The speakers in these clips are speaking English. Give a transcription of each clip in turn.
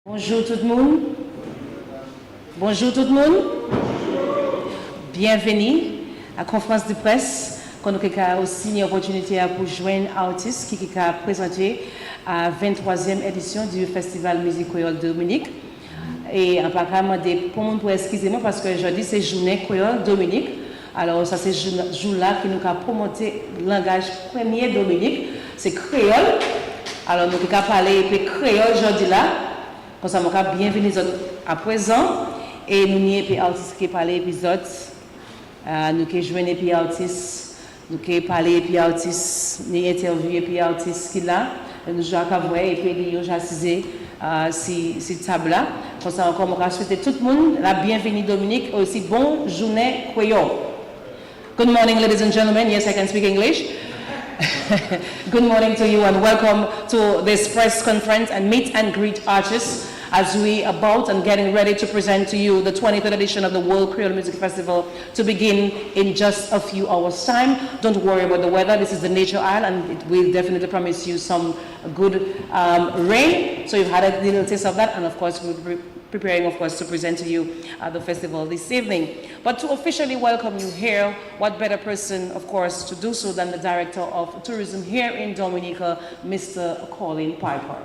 Bonjour tout le monde. Bonjour tout le monde. Bienvenue à la conférence de presse. Qu'on a aussi une opportunité pour joindre artistes qui a présenté à la 23e édition du Festival Musique Créole Dominique. Et en parlant pour moi, pour excusez-moi parce que aujourd'hui c'est Journée Créole Dominique. Alors ça c'est jour-là qui nous a promoté le langage premier Dominique, c'est créole. Alors nous avons parlé de créole aujourd'hui là. Comme ça, je bienvenue à présent. Et nous avons des artistes qui parlent l'épisode. Nous avons joué des artistes. Nous avons parlé des artistes. Nous avons interviewé des artistes qui sont là. Nous avons joué et puis nous avons assisté à cette table-là. Comme ça, on va souhaiter tout le monde la bienvenue Dominique. Aussi, bonne journée créole. Good morning, ladies and gentlemen. Yes, I can speak English. Good morning to you and welcome to this press conference and meet and greet artists as we are about and getting ready to present to you the 23rd edition of the World Creole Music Festival to begin in just a few hours time. Don't worry about the weather. This is the Nature Isle and it will definitely promise you some good rain. So you've had a little taste of that and of course we'll be preparing of course to present to you the festival this evening. But to officially welcome you here, what better person of course to do so than the Director of Tourism here in Dominica, Mr. Colin Piper.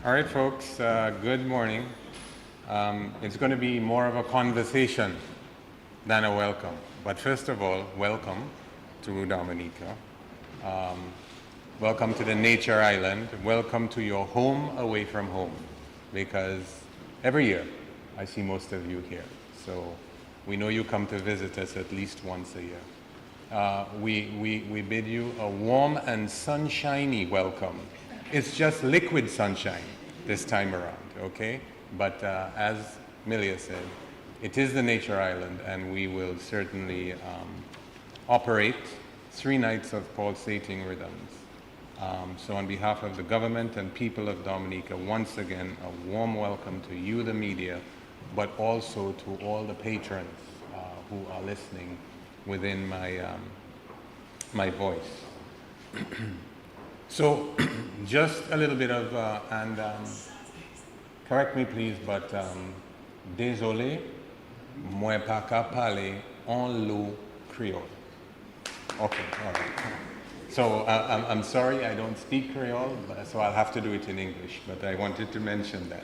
All right, folks, good morning. It's going to be more of a conversation than a welcome. But first of all, welcome to Dominica. Welcome to the Nature Island. Welcome to your home away from home. Because every year I see most of you here. So we know you come to visit us at least once a year. We bid you a warm and sunshiny welcome. It's just liquid sunshine this time around, okay? But as Milia said, it is the Nature Island and we will certainly operate 3 nights of pulsating rhythms. So on behalf of the government and people of Dominica, once again, a warm welcome to you, the media, but also to all the patrons who are listening within my voice. So just a little bit of, and correct me please, but désolé, moi pas qu'à parler en l'eau créole. Okay, all right. So I'm sorry, I don't speak Creole, so I'll have to do it in English, but I wanted to mention that.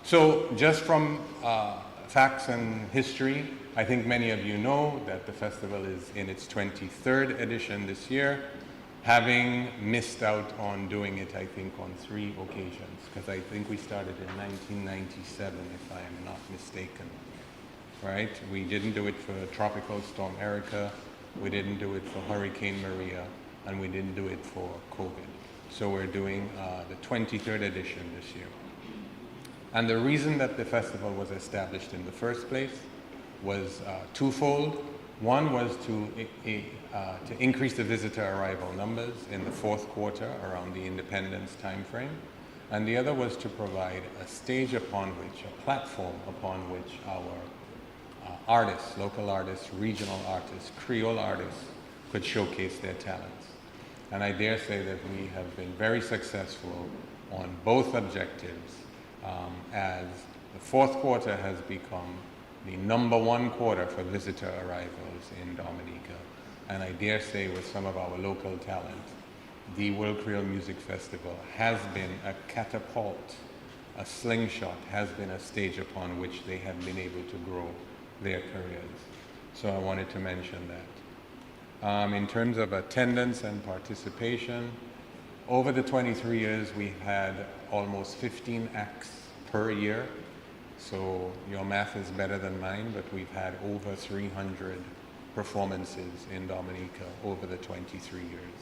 So just from facts and history, I think many of you know that the festival is in its 23rd edition this year, having missed out on doing it, I think, on 3 occasions, because I think we started in 1997, if I am not mistaken, right? We didn't do it for Tropical Storm Erica, we didn't do it for Hurricane Maria, and we didn't do it for COVID. So we're doing the 23rd edition this year. And the reason that the festival was established in the first place was twofold. One was to increase the visitor arrival numbers in the 4th quarter around the independence timeframe. And the other was to provide a stage upon which, a platform upon which our artists, local artists, regional artists, Creole artists could showcase their talents. And I dare say that we have been very successful on both objectives as the 4th quarter has become the #1 quarter for visitor arrivals in Dominica. And I dare say with some of our local talent, the World Creole Music Festival has been a catapult, a slingshot, has been a stage upon which they have been able to grow their careers. So I wanted to mention that. In terms of attendance and participation, over the 23 years we've had almost 15 acts per year. So your math is better than mine, but we've had over 300 performances in Dominica over the 23 years.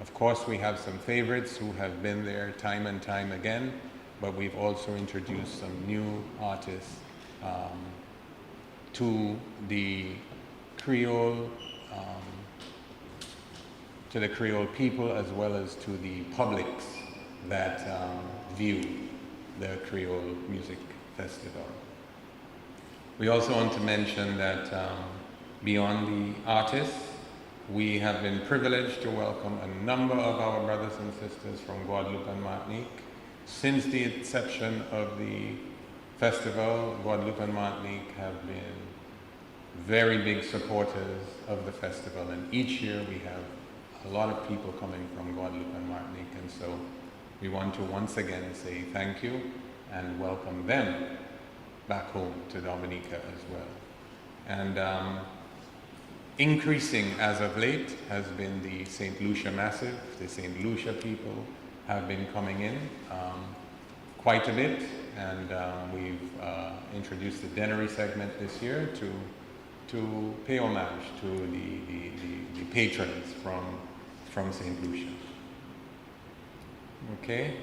Of course, we have some favorites who have been there time and time again, but we've also introduced some new artists to the Creole people as well as to the publics that view the Creole Music Festival. We also want to mention that beyond the artists, We have been privileged to welcome a number of our brothers and sisters from Guadeloupe and Martinique. Since the inception of the festival, Guadeloupe and Martinique have been very big supporters of the festival, and each year we have a lot of people coming from Guadeloupe and Martinique, and so we want to once again say thank you and welcome them back home to Dominica as well. And increasing as of late has been the St. Lucia Massive. The St. Lucia people have been coming in quite a bit, and we've introduced the Denery segment this year to pay homage to the patrons from St. Lucia. Okay.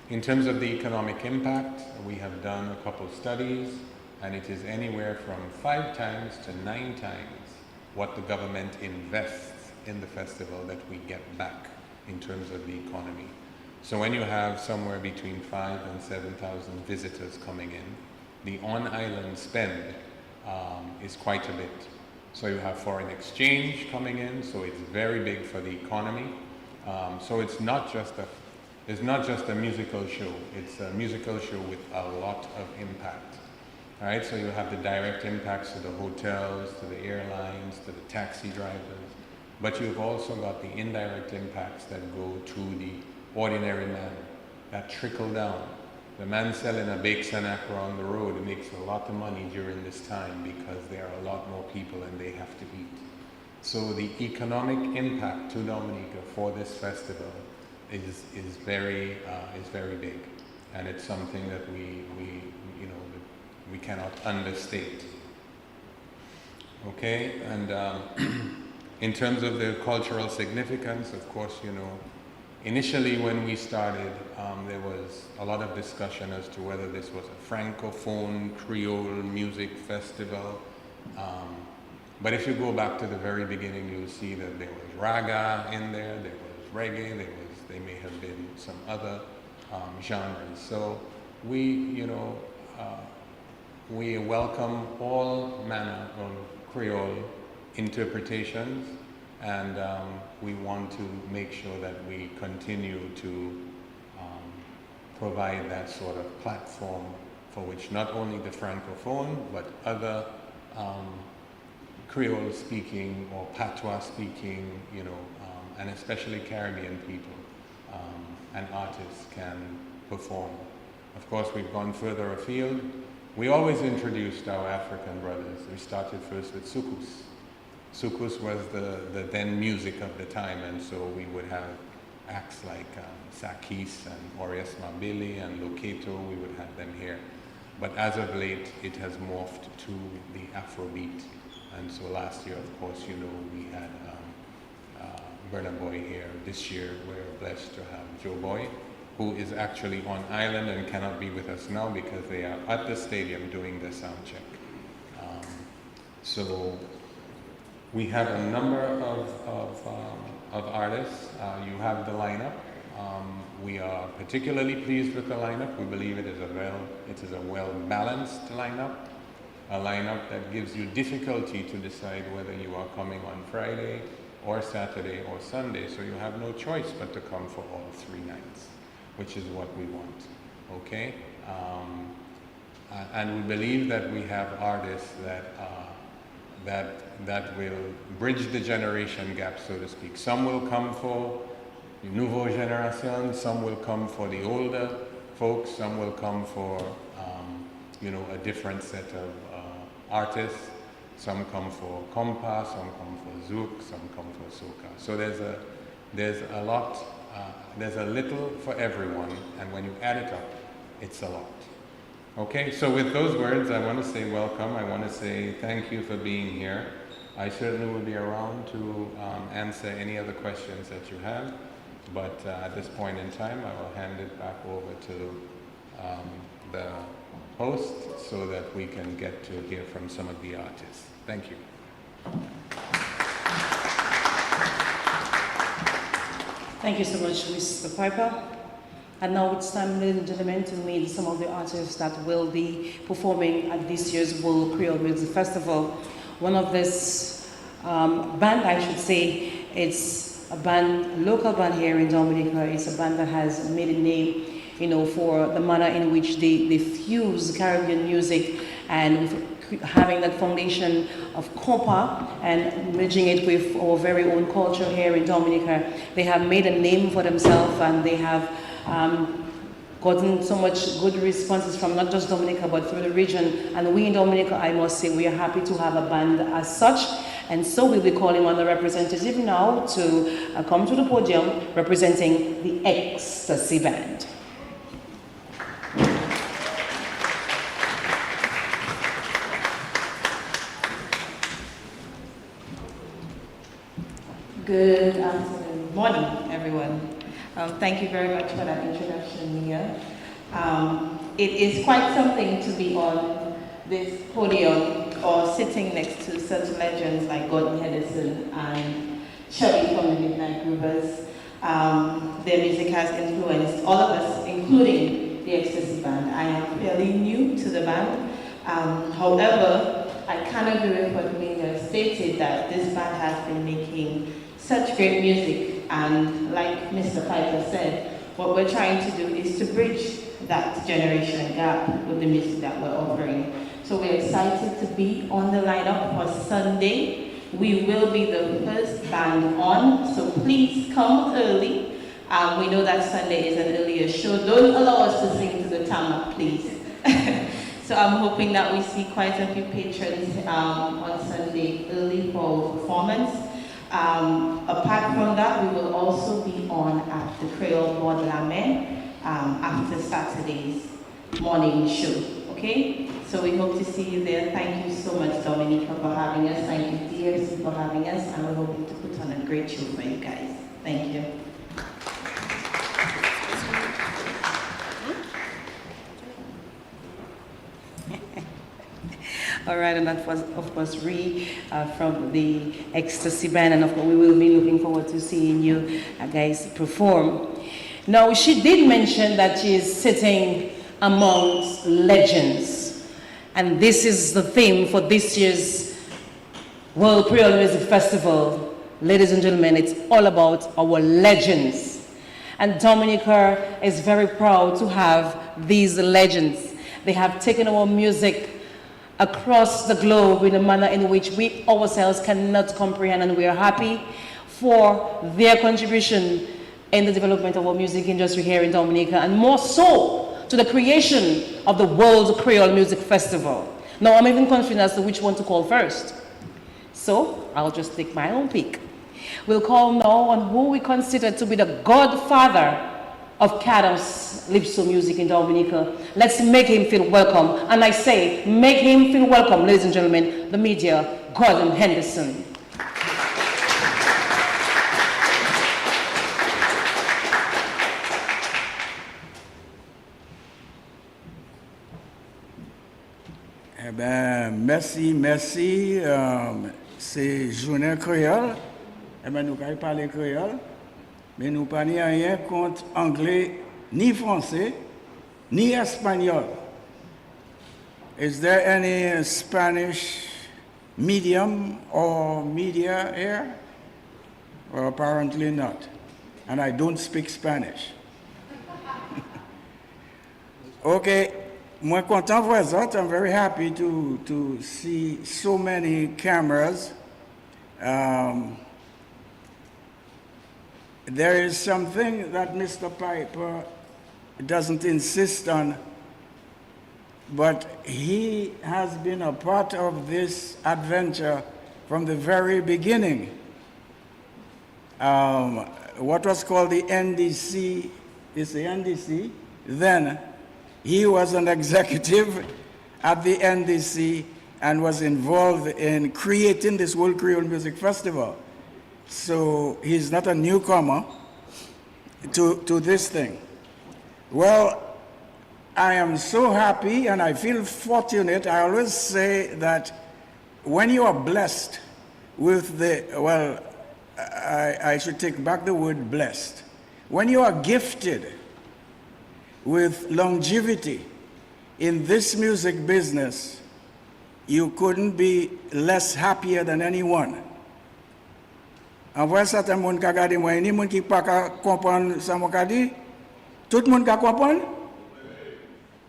In terms of the economic impact, we have done a couple studies, and it is anywhere from 5 times to 9 times what the government invests in the festival that we get back in terms of the economy. So when you have somewhere between 5,000 and 7,000 visitors coming in, the on-island spend is quite a bit. So you have foreign exchange coming in, so it's very big for the economy. So it's not just a musical show. It's a musical show with a lot of impact. All right, so you have the direct impacts to the hotels, to the airlines, to the taxi drivers, but you've also got the indirect impacts that go to the ordinary man, that trickle down. The man selling a baked snack on the road makes a lot of money during this time because there are a lot more people and they have to eat. So the economic impact to Dominica for this festival is very big, and it's something that we cannot understate. Okay, and in terms of the cultural significance, of course, initially when we started, there was a lot of discussion as to whether this was a Francophone Creole music festival. But if you go back to the very beginning, you'll see that there was raga in there was reggae, there may have been some other genres. So we welcome all manner of Creole interpretations, and we want to make sure that we continue to provide that sort of platform for which not only the Francophone, but other Creole speaking or Patois speaking, and especially Caribbean people and artists can perform. Of course, we've gone further afield. We always introduced our African brothers. We started first with Soukous. Soukous was the then music of the time, and so we would have acts like Sakis and Orias Mabili and Loketo. We would have them here. But as of late, it has morphed to the Afrobeat. And so last year, of course, we had Burna Boy here. This year, we're blessed to have Joe Boy, who is actually on island and cannot be with us now because they are at the stadium doing the sound check. So we have a number of artists. You have the lineup. We are particularly pleased with the lineup. We believe it is a well-balanced lineup, a lineup that gives you difficulty to decide whether you are coming on Friday or Saturday or Sunday. So you have no choice but to come for all 3 nights, which is what we want, okay? And we believe that we have artists that will bridge the generation gap, so to speak. Some will come for the nouveau génération, some will come for the older folks, some will come for a different set of artists. Some come for compa, some come for zouk, some come for soca. So there's a lot. There's a little for everyone, and when you add it up, it's a lot. Okay, so with those words, I want to say welcome. I want to say thank you for being here. I certainly will be around to answer any other questions that you have, but at this point in time, I will hand it back over to the host so that we can get to hear from some of the artists. Thank you. Thank you so much, Mr. Piper. And now it's time, ladies and gentlemen, to meet some of the artists that will be performing at this year's World Creole Music Festival. one of this band, I should say. It's a band, local band here in Dominica. It's a band that has made a name, you know, for the manner in which they fuse Caribbean music and having that foundation of compa and merging it with our very own culture here in Dominica. They have made a name for themselves, and they have gotten so much good responses from not just Dominica but through the region. And we in Dominica, I must say, we are happy to have a band as such. And so we'll be calling on the representative now to come to the podium representing the Ecstasy Band. Good morning, everyone. Thank you very much for that introduction, Mia. It is quite something to be on this podium or sitting next to such legends like Gordon Henderson and Chubby from the Midnight Groovers. Their music has influenced all of us, including the Ecstasy Band. I am fairly new to the band. However, I can agree with what Mia stated, that this band has been making such great music, and like Mr. Piper said, what we're trying to do is to bridge that generation gap with the music that we're offering. So we're excited to be on the lineup for Sunday. We will be the first band on, so please come early. We know that Sunday is an earlier show. Don't allow us to sing to the tarmac, please. So I'm hoping that we see quite a few patrons on Sunday early for our performance. Apart from that, we will also be on at the Creole Board La Mer after Saturday's morning show, okay? So we hope to see you there. Thank you so much, Dominica, for having us. Thank you, DRC, for having us, and we're hoping to put on a great show for you guys. Thank you. All right, and that was, of course, from the Ecstasy Band, and of course, we will be looking forward to seeing you guys perform. Now, she did mention that she is sitting amongst legends, and this is the theme for this year's World Creole Music Festival. Ladies and gentlemen, it's all about our legends, and Dominica is very proud to have these legends. They have taken our music across the globe in a manner in which we ourselves cannot comprehend, and we are happy for their contribution in the development of our music industry here in Dominica, and more so to the creation of the World Creole Music Festival. Now I'm even confused as to which one to call first, so I'll just take my own pick. We'll call now on who we consider to be the godfather of Cadence Calypso music in Dominica. Let's make him feel welcome. And I say, make him feel welcome, ladies and gentlemen, the media, Gordon Henderson. Eh bien, merci. C'est journée créole. Eh bien, nous allons parler créole, mais nous ne parlons rien contre anglais, ni français, ni espagnol. Is there any Spanish medium or media here? Well, apparently not. And I don't speak Spanish. Okay. Moi content voir ça. I'm very happy to see so many cameras. There is something that Mr. Piper doesn't insist on, but he has been a part of this adventure from the very beginning. What was called the NDC is the NDC. Then he was an executive at the NDC and was involved in creating this World Creole Music Festival. So he's not a newcomer to this thing. Well, I am so happy and I feel fortunate. I always say that when you are blessed with I should take back the word blessed. When you are gifted with longevity in this music business, you couldn't be less happier than anyone. En vrai, certains monde qui regardent moi, ni monde qui pas comprendre ça mon dit. Tout le monde qui comprendre?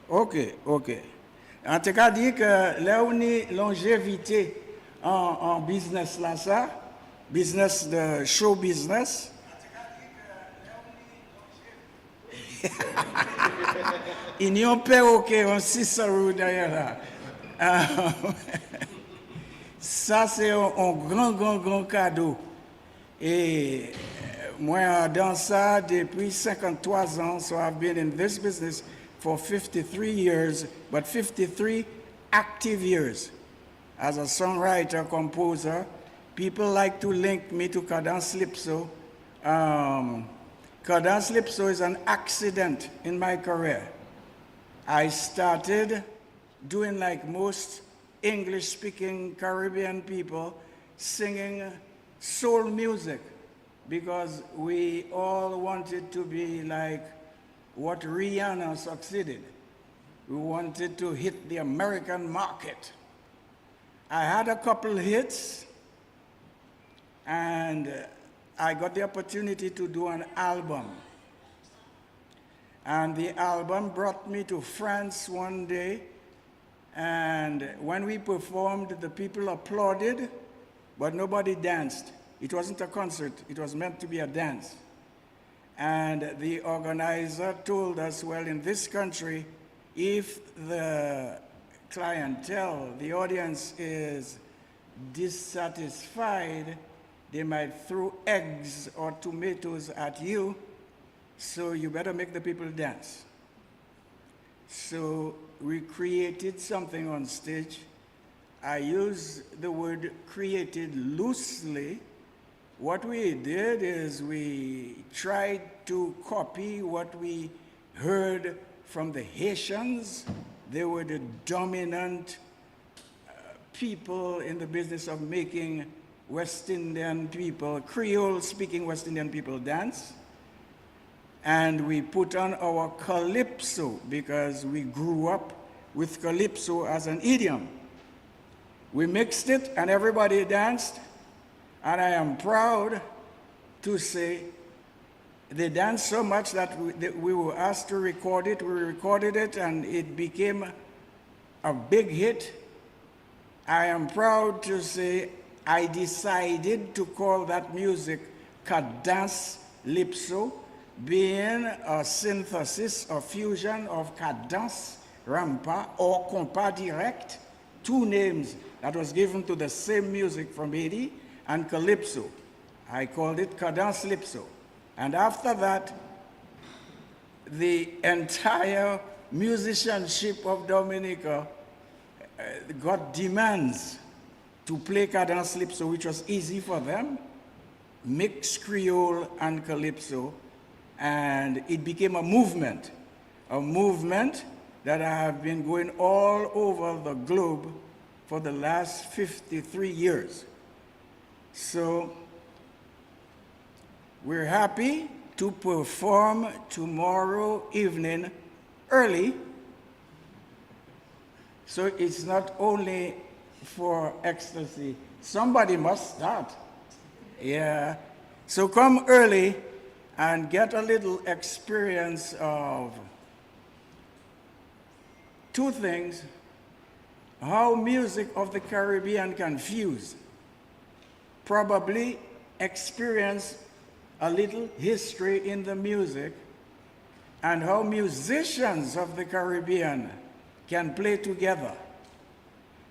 OK. En tout cas, dit que là où ni longévité en business là ça, business de show business. Il n'y a pas OK, on s'y sort derrière là. Ça c'est un grand cadeau. Et moi dans ça depuis 53 ans, so I've been in this business for 53 years, but 53 active years. As a songwriter, composer, people like to link me to Cadence Lipso. Cadence Lipso is an accident in my career. I started doing like most English-speaking Caribbean people, singing soul music because we all wanted to be like what Rihanna succeeded. We wanted to hit the American market. I had a couple hits, and I got the opportunity to do an album. And the album brought me to France one day, and when we performed, the people applauded, but nobody danced. It wasn't a concert, it was meant to be a dance. And the organizer told us, well, in this country, if the clientele, the audience is dissatisfied, they might throw eggs or tomatoes at you, so you better make the people dance. So we created something on stage. I use the word created loosely. What we did is we tried to copy what we heard from the Haitians. They were the dominant people in the business of making West Indian people, Creole-speaking West Indian people dance. And we put on our calypso because we grew up with calypso as an idiom. We mixed it and everybody danced. And I am proud to say they danced so much that we were asked to record it. We recorded it and it became a big hit. I am proud to say I decided to call that music Cadence Lipso, being a synthesis or fusion of cadence, rampa, or compas direct, two names that was given to the same music from Haiti, and calypso. I called it Cadence Lipso. And after that, the entire musicianship of Dominica got demands to play Cadence Lipso, which was easy for them, mixed Creole and calypso, and it became a movement that I have been going all over the globe for the last 53 years. So we're happy to perform tomorrow evening early. So it's not only for ecstasy. Somebody must start. Yeah. So come early and get a little experience of two things: how music of the Caribbean can fuse. Probably experience a little history in the music, and how musicians of the Caribbean can play together.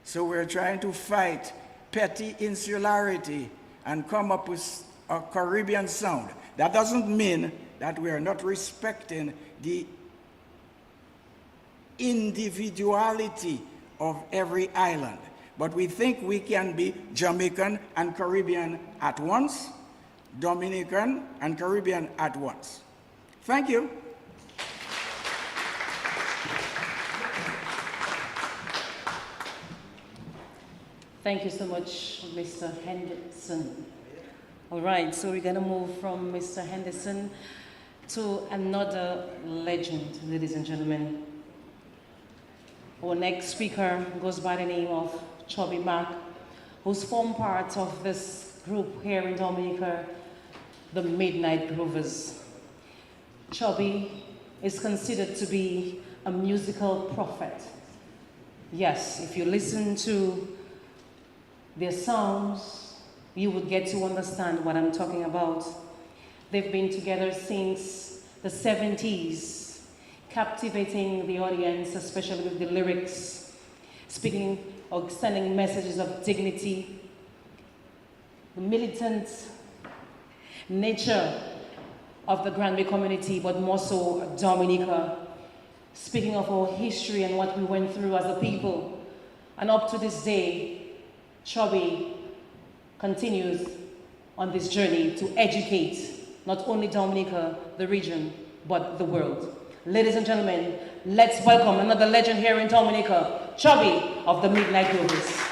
So we're trying to fight petty insularity and come up with a Caribbean sound. That doesn't mean that we are not respecting the individuality of every island. But we think we can be Jamaican and Caribbean at once, Dominican and Caribbean at once. Thank you. Thank you so much, Mr. Henderson. All right, so we're gonna move from Mr. Henderson to another legend, ladies and gentlemen. Our next speaker goes by the name of Chubby Mark, who's formed part of this group here in Dominica, the Midnight Groovers. Chubby is considered to be a musical prophet. Yes, if you listen to their songs, you would get to understand what I'm talking about. They've been together since the 70s, captivating the audience, especially with the lyrics, speaking or sending messages of dignity, the militant nature of the Granby community, but more so Dominica, speaking of our history and what we went through as a people. And up to this day, Chubby continues on this journey to educate not only Dominica, the region, but the world. Ladies and gentlemen, let's welcome another legend here in Dominica, Chubby of the Midnight Groovers.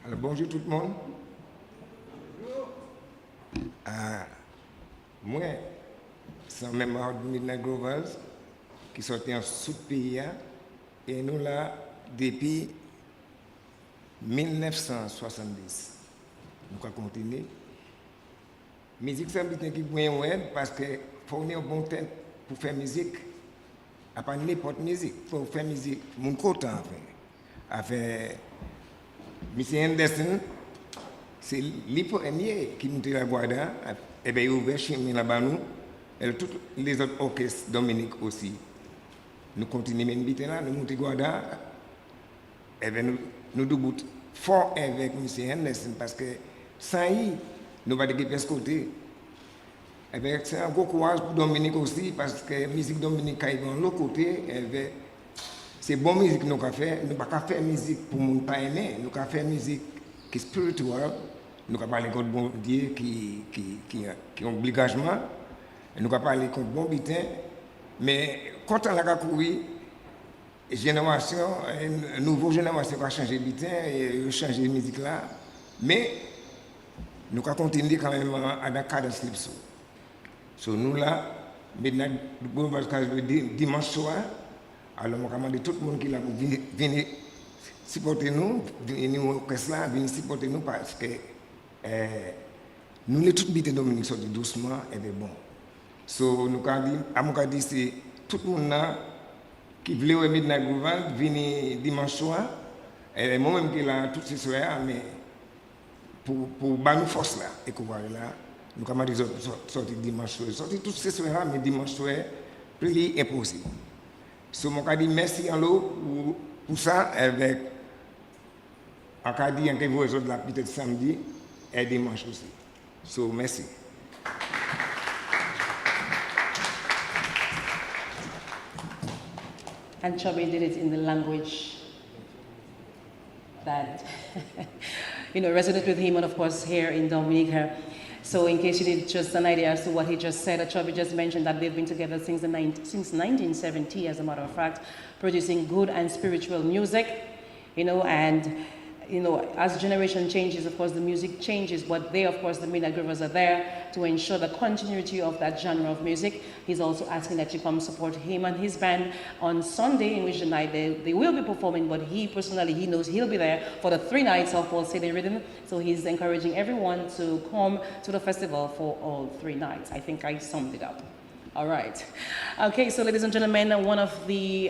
Alors, bonjour tout le monde. Moi, c'est un membre de Midnight Grovers qui sortait en sous-pays et nous là depuis 1970. Nous avons continué. La musique, c'est un petit qui est bon parce qu'il faut un bon temps pour faire musique. À part n'importe musique, pour faire musique, mon côté en fait. M. Anderson, c'est le premier qui monte la Guarda, et bien il a ouvert chez nous là-bas, et tous les autres orchestres Dominique aussi. Nous continuons à habiter là, nous montons Guarda, et bien nous debout fort avec M. Anderson, parce que sans lui, nous ne pouvons pas ce côté. Et bien c'est un gros courage pour Dominique aussi, parce que la musique Dominique est de l'autre côté, et bien, c'est bonne musique que nous avons fait. Nous ne pouvons pas faire musique pour ne pas aimer. Nous avons fait musique qui est spirituelle. Nous avons parlé contre bon Dieu qui ont obligation. Nous avons parlé contre bon bitin. Mais quand on a couru, une nouvelle génération a changé bitin et a changé la musique là. Mais nous avons continué quand même à la cadence lipso. So nous là, maintenant, nous avons dimanche soir. Alors, je demande à tout le monde qui vient supporter nous, venir au orchestre, venir supporter nous parce que nous, les toutes bites Dominique sortent doucement et bien bon. So, nous avons dit, c'est tout le monde là qui voulait au Midnight Groove, venir dimanche soir. Et moi-même qui là, toutes ces soirées, mais pour nous force là, et qu'on voit là, nous avons dit, sortir dimanche soir. Sortir toutes ces soirées, mais dimanche soir, plus impossible. So, je dis merci à l'eau pour ça, avec Acadie, et vous autres là, peut-être samedi et dimanche aussi. So, merci. And Chubby did it in the language that, resonated with him, and of course here in Dominica. So in case you need just an idea as to what he just said, Chubby just mentioned that they've been together since 1970, as a matter of fact, producing good and spiritual music, and as generation changes, of course, the music changes, but they, of course, the Midnight Groovers are there to ensure the continuity of that genre of music. He's also asking that you come support him and his band on Sunday, in which the night they will be performing, but he personally, he knows he'll be there for the 3 nights of World City Rhythm, so he's encouraging everyone to come to the festival for all 3 nights. I think I summed it up. All right. Okay, so ladies and gentlemen, one of the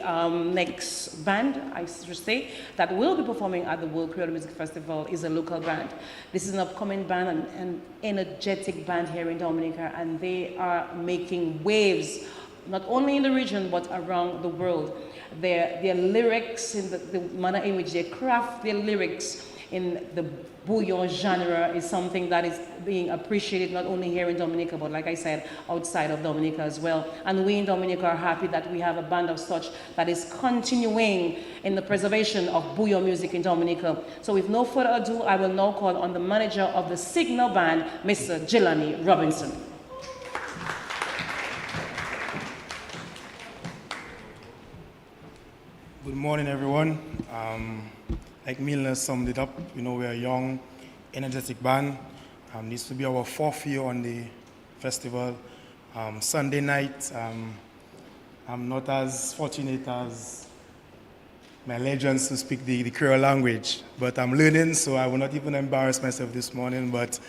next band, I should say, that will be performing at the World Creole Music Festival is a local band. This is an upcoming band, an energetic band here in Dominica, and they are making waves, not only in the region, but around the world. Their lyrics, in the manner in which they craft their lyrics in the bouillon genre is something that is being appreciated not only here in Dominica, but like I said, outside of Dominica as well. And we in Dominica are happy that we have a band of such that is continuing in the preservation of bouillon music in Dominica. So with no further ado, I will now call on the manager of the Signal Band, Mr. Jelani Robinson. Good morning, everyone. Like Milner summed it up, we're a young, energetic band. This will be our 4th year on the festival. Sunday night, I'm not as fortunate as my legends to speak the Creole language, but I'm learning, so I will not even embarrass myself this morning. But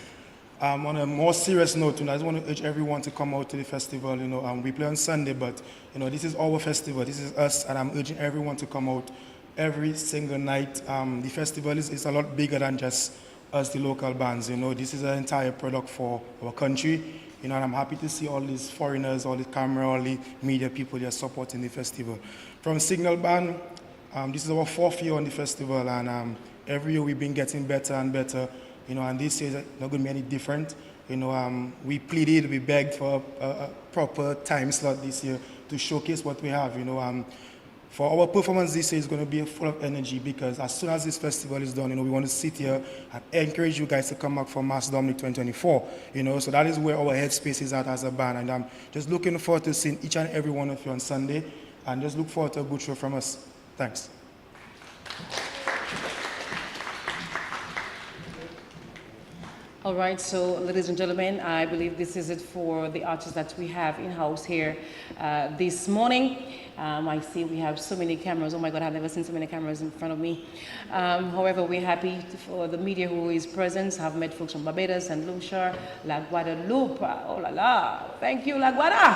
on a more serious note, I just want to urge everyone to come out to the festival. We play on Sunday, but this is our festival. This is us, and I'm urging everyone to come out every single night. The festival is a lot bigger than just us, the local bands. This is an entire product for our country. And I'm happy to see all these foreigners, all the camera, all the media people here supporting the festival. From Signal Band, this is our 4th year on the festival, and every year we've been getting better and better. And this year is not going to be any different. We pleaded, we begged for a proper time slot this year to showcase what we have. For our performance this year is going to be full of energy, because as soon as this festival is done, we want to sit here and encourage you guys to come back for Mass Dominic 2024. So that is where our headspace is at as a band, and I'm just looking forward to seeing each and every one of you on Sunday, and just look forward to a good show from us. Thanks. All right, so ladies and gentlemen, I believe this is it for the artists that we have in-house here this morning. I see we have so many cameras. Oh my God, I've never seen so many cameras in front of me. However, we're happy for the media who is present. I've met folks from Barbados and Lucia, La Guadeloupe. Oh la la, thank you, La Guada.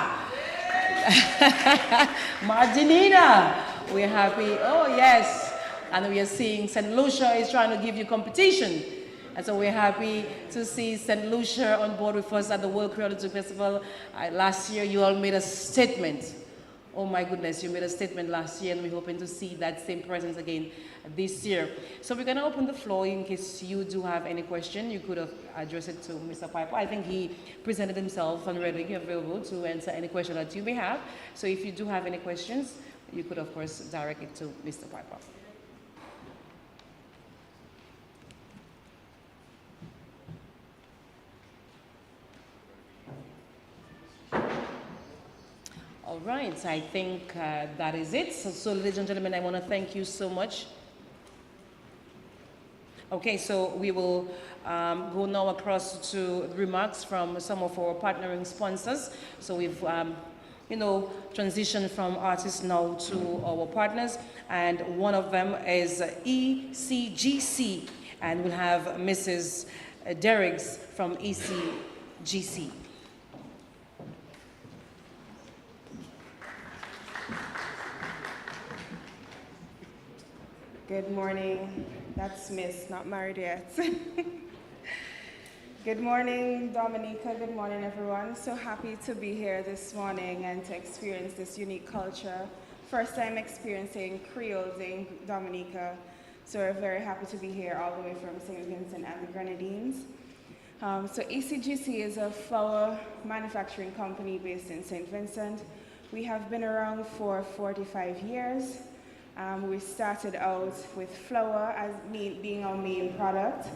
Martinina, we're happy. Oh yes, and we are seeing St. Lucia is trying to give you competition. And so we're happy to see St. Lucia on board with us at the World Creole Festival. Last year, you all made a statement. Oh my goodness, you made a statement last year, and we're hoping to see that same presence again this year. So we're going to open the floor in case you do have any question. You could have addressed it to Mr. Piper. I think he presented himself and readily available to answer any question that you may have. So if you do have any questions, you could, of course, direct it to Mr. Piper. All right, I think that is it. So, ladies and gentlemen, I want to thank you so much. Okay, so we will go now across to remarks from some of our partnering sponsors. So we've, transitioned from artists now to our partners, and one of them is ECGC, and we'll have Mrs. Derriggs from ECGC. Good morning. That's Miss, not married yet. Good morning, Dominica. Good morning, everyone. So happy to be here this morning and to experience this unique culture. First time experiencing Creoles in Dominica. So we're very happy to be here all the way from St. Vincent and the Grenadines. So ECGC is a flower manufacturing company based in St. Vincent. We have been around for 45 years. We started out with flour as being our main product.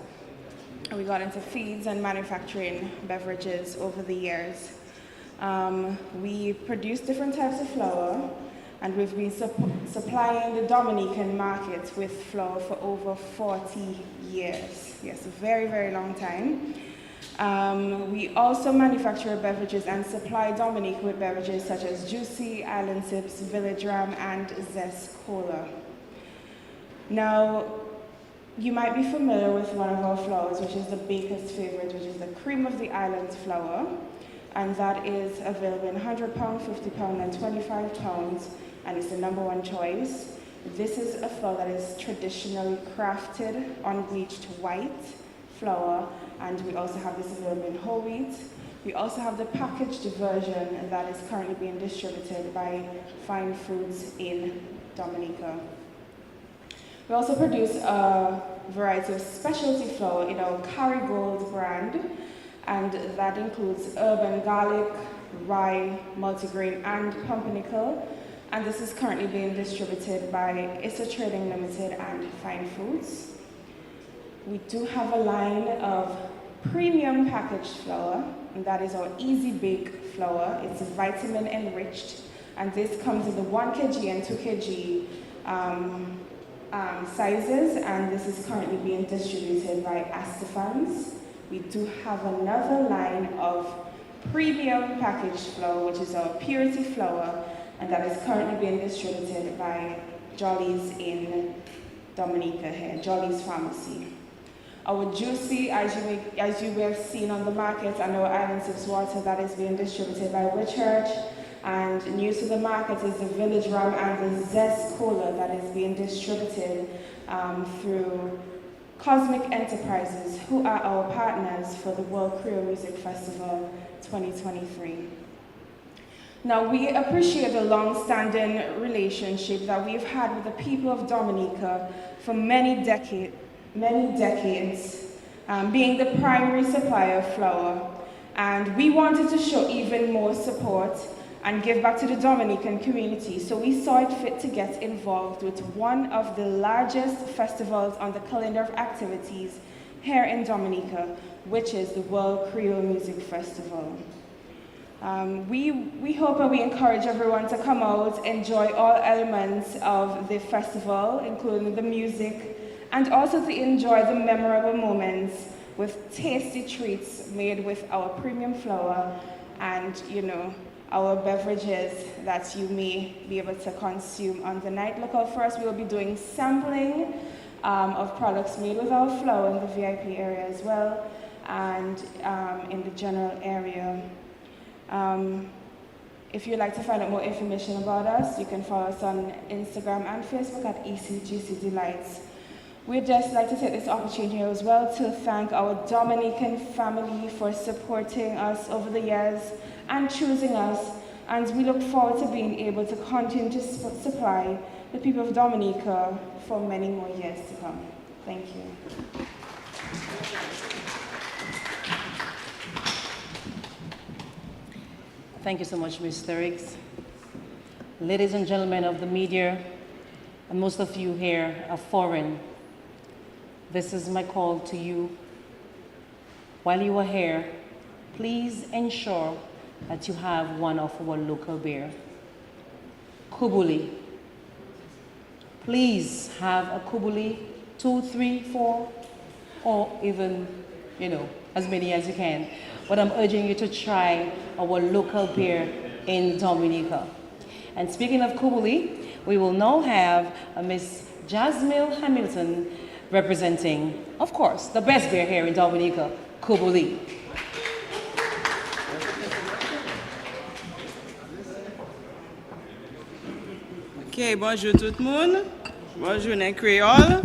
We got into feeds and manufacturing beverages over the years. We produce different types of flour, and we've been supplying the Dominican market with flour for over 40 years. Yes, a very, very long time. We also manufacture beverages and supply Dominique with beverages such as Juicy, Island Sips, Village Ram, and Zest Cola. Now, you might be familiar with one of our flours, which is the baker's favorite, which is the Cream of the Islands flour, and that is available in 100 pound, 50 pound, and 25 pounds, and it's the #1 choice. This is a flour that is traditionally crafted unbleached white flour, and we also have this available in whole wheat. We also have the packaged version that is currently being distributed by Fine Foods in Dominica. We also produce a variety of specialty flour in our Kerrygold brand, and that includes herb and garlic, rye, multigrain, and pumpernickel. And this is currently being distributed by Issa Trading Limited and Fine Foods. We do have a line of premium packaged flour, and that is our Easy Bake flour. It's vitamin enriched, and this comes in the 1 kg and 2 kg sizes, and this is currently being distributed by Astafans we do have another line of premium packaged flour, which is our purity flour, and that is currently being distributed by Jolly's in Dominica here, Jolly's Pharmacy. Our juicy, as you may have seen on the market, and our Island Sips water that is being distributed by Whitchurch. And new to the market is the Village Rum and the Zest Cola that is being distributed through Cosmic Enterprises, who are our partners for the World Creole Music Festival 2023. Now, we appreciate the long-standing relationship that we've had with the people of Dominica for many decades, being the primary supplier of flour. And we wanted to show even more support and give back to the Dominican community. So we saw it fit to get involved with one of the largest festivals on the calendar of activities here in Dominica, which is the World Creole Music Festival. We hope and we encourage everyone to come out, enjoy all elements of the festival, including the music, and also to enjoy the memorable moments with tasty treats made with our premium flour and, our beverages that you may be able to consume on the night. Look out for us. We will be doing sampling of products made with our flour in the VIP area as well, and in the general area. If you'd like to find out more information about us, you can follow us on Instagram and Facebook at ECGC Delights. We'd just like to take this opportunity as well to thank our Dominican family for supporting us over the years and choosing us, and we look forward to being able to continue to supply the people of Dominica for many more years to come. Thank you. Thank you so much, Mr. Riggs. Ladies and gentlemen of the media, and most of you here are foreign, this is my call to you. While you are here, please ensure that you have one of our local beer, Kubuli. Please have a Kubuli, 2, 3, 4, or even, as many as you can. But I'm urging you to try our local beer in Dominica. And speaking of Kubuli, we will now have Miss Jasmine Hamilton representing, of course, the best beer here in Dominica, Kubuli. Ok, bonjour tout le monde. Bonjour les créoles.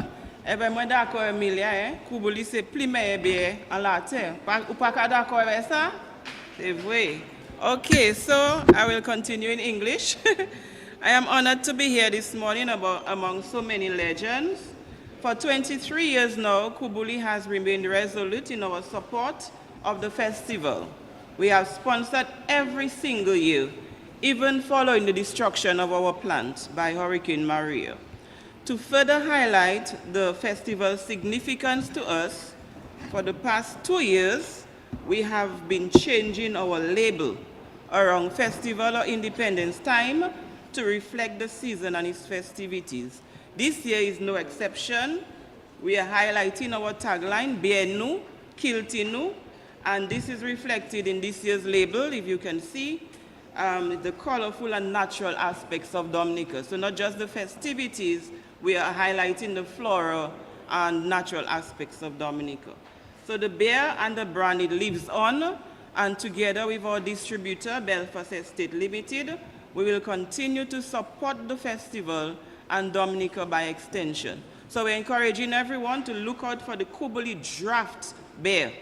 Eh bien, moi d'accord, Emilia, Kubuli c'est plus meilleur bière en la terre. Ou pas d'accord avec ça? C'est vrai. Okay, so I will continue in English. I am honored to be here this morning among so many legends. For 23 years now, Kubuli has remained resolute in our support of the festival. We have sponsored every single year, even following the destruction of our plant by Hurricane Maria. To further highlight the festival's significance to us, for the past 2 years, we have been changing our label around festival or Independence Time to reflect the season and its festivities. This year is no exception. We are highlighting our tagline, Bien nous, Kilti nous, and this is reflected in this year's label, if you can see, the colorful and natural aspects of Dominica. So not just the festivities, we are highlighting the floral and natural aspects of Dominica. So the beer and the brand, it lives on, and together with our distributor, Belfast Estate Limited, we will continue to support the festival and Dominica by extension. So we're encouraging everyone to look out for the Kubuli draft beer.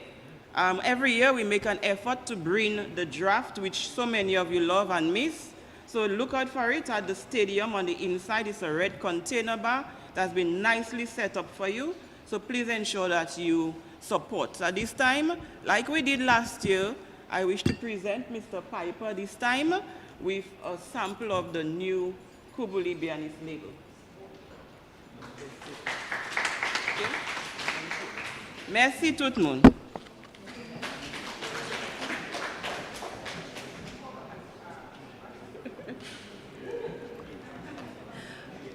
Every year we make an effort to bring the draft, which so many of you love and miss. So look out for it at the stadium. On the inside is a red container bar that's been nicely set up for you. So please ensure that you support. At this time, like we did last year, I wish to present Mr. Piper this time with a sample of the new Kubuli beer and its label. Okay. Merci tout le monde.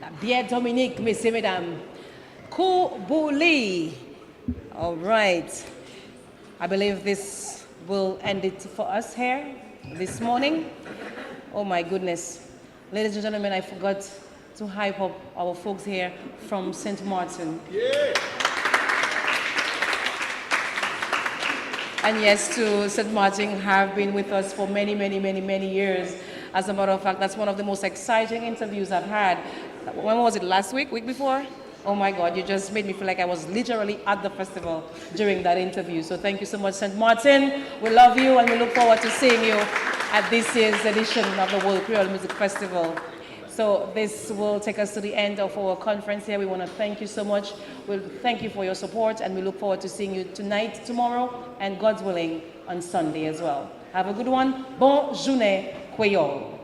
La bière Dominique, messieurs, mesdames. Kubuli. All right. I believe this will end it for us here this morning. Oh my goodness. Ladies and gentlemen, I forgot to hype up our folks here from St. Martin. Yeah. And yes, to St. Martin have been with us for many, many, many, many years. As a matter of fact, that's one of the most exciting interviews I've had. When was it, last week, week before? Oh my God, you just made me feel like I was literally at the festival during that interview. So thank you so much, St. Martin. We love you and we look forward to seeing you at this year's edition of the World Creole Music Festival. So this will take us to the end of our conference here. We want to thank you so much. We'll thank you for your support and we look forward to seeing you tonight, tomorrow, and God's willing on Sunday as well. Have a good one. Bonne journée, Creole.